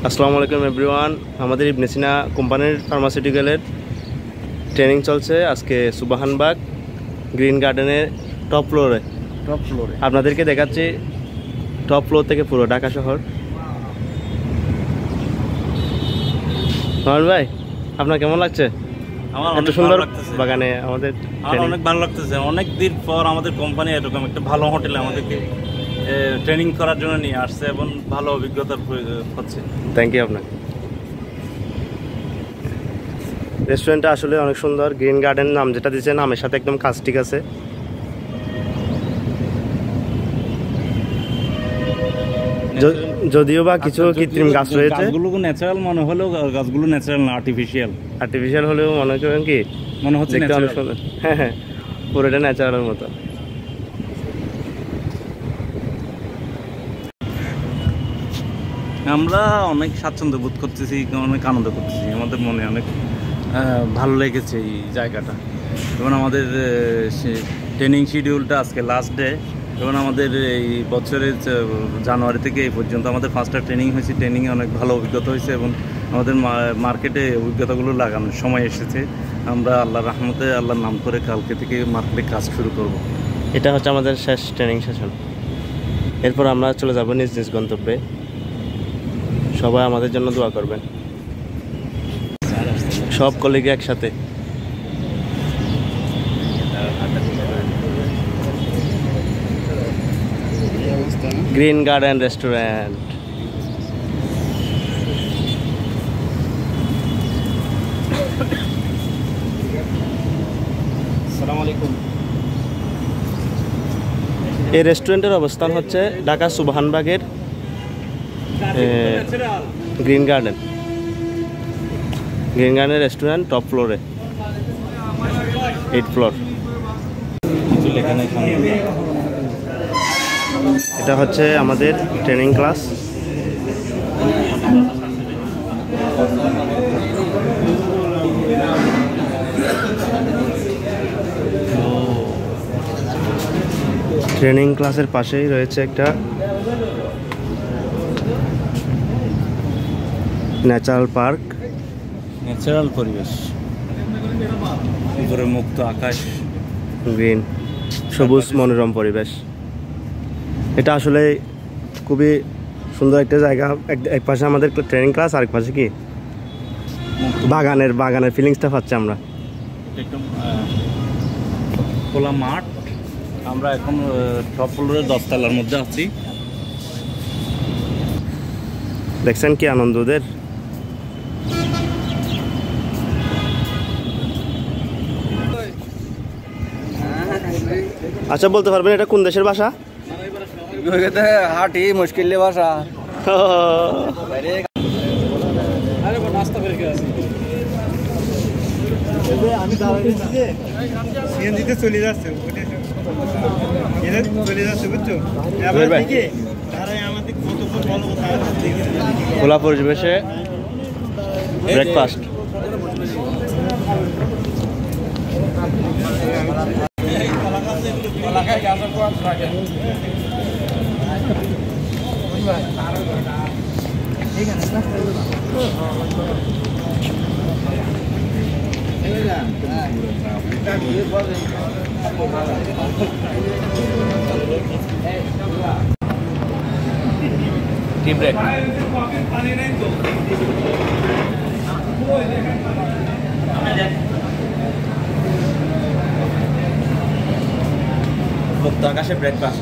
আসসালামু আলাইকুম এভরিওয়ান। আমাদের ইবনে সিনা কোম্পানির ফার্মাসিউটিক্যালের ট্রেনিং চলছে আজকে সুবাহানবাগ গ্রিন গার্ডেনের টপ ফ্লোরে আপনাদেরকে দেখাচ্ছি টপ ফ্লোর থেকে পুরো ঢাকা শহর। নয়ন ভাই, আপনার কেমন লাগছে? আমার এত অনেক সুন্দর ভালো লাগতেছে বাগানে আমাদের আমার অনেক ভালো লাগতেছে। অনেক দিন পর আমাদের কোম্পানি এরকম একটা ভালো হোটেলে আমাদেরকে ট্রেনিং করার জন্য নিয়ে আসছে এবং ভালো অভিজ্ঞতা হচ্ছে। থ্যাংক ইউ আপনাকে। রেস্টুরেন্টটা আসলে অনেক সুন্দর। গ্রিন গার্ডেন নাম যেটা দিয়েছে, নামের সাথে একদম কাজ ঠিক আছে। যদিও বা কিছু কৃত্রিম গাছ রয়েছে, গাছগুলো ন্যাচারাল মনে হলেও গাছগুলো ন্যাচারাল না, আর্টিফিশিয়াল হলেও মনে করেন কি মনে হচ্ছে দেখতে অনেক সুন্দর। হ্যাঁ হ্যাঁ, পুরোটা ন্যাচারালের মতো। আমরা অনেক স্বাচ্ছন্দ্য বোধ করতেছি, অনেক আনন্দ করতেছি। আমাদের মনে অনেক ভালো লেগেছে এই জায়গাটা। এবং আমাদের ট্রেনিং শিডিউলটা আজকে লাস্ট ডে, এবং আমাদের এই বছরের জানুয়ারি থেকে এই পর্যন্ত আমাদের 5টা ট্রেনিং হয়েছে। ট্রেনিংয়ে অনেক ভালো অভিজ্ঞতা হয়েছে এবং আমাদের মার্কেটে অভিজ্ঞতাগুলো লাগানোর সময় এসেছে। আমরা আল্লাহর রহমতে, আল্লাহর নাম করে কালকে থেকে মার্কেটে কাজ শুরু করব। এটা হচ্ছে আমাদের শেষ ট্রেনিং সেশন। এরপর আমরা চলে যাব নিজ নিজ গন্তব্যে। সবাই আমাদের জন্য দোয়া করবেন, সব কলিগ একসাথে। Green garden restaurant. আসসালামু আলাইকুম। এই রেস্টুরেন্টের অবস্থান হচ্ছে ঢাকা সুবহানবাগের গ্রিন গার্ডেন রেস্টুরেন্ট টপ ফ্লোরে, 8th ফ্লোর। এটা হচ্ছে আমাদের ট্রেনিং ক্লাস। ট্রেনিং ক্লাসের পাশেই রয়েছে একটা ন্যাচারাল পার্ক, ন্যাচারাল পরিবেশ, উপরে মুক্ত আকাশ, গ্রিন সবুজ মনোরম পরিবেশ। এটা আসলে খুবই সুন্দর একটা জায়গা। এক পাশে আমাদের ট্রেনিং ক্লাস, আরেক পাশে কি বাগানের ফিলিংসটা পাচ্ছি আমরা। একদম খোলা মাঠ। আমরা এখন টপ ফ্লোরের 10 তলার মধ্যে আছি। দেখছেন কি আনন্দ ওদের। আচ্ছা, বলতে পারবেন এটা কোন দেশের ভাষা? হাটি মুশকিল ভাষা। আমি সিএনজিতে চলে যাচ্ছে, বুঝছো? খোলা পরিবেশে ব্রেকফাস্ট। Tea break. মুক্ত আকাশে ব্রেকফাস্ট।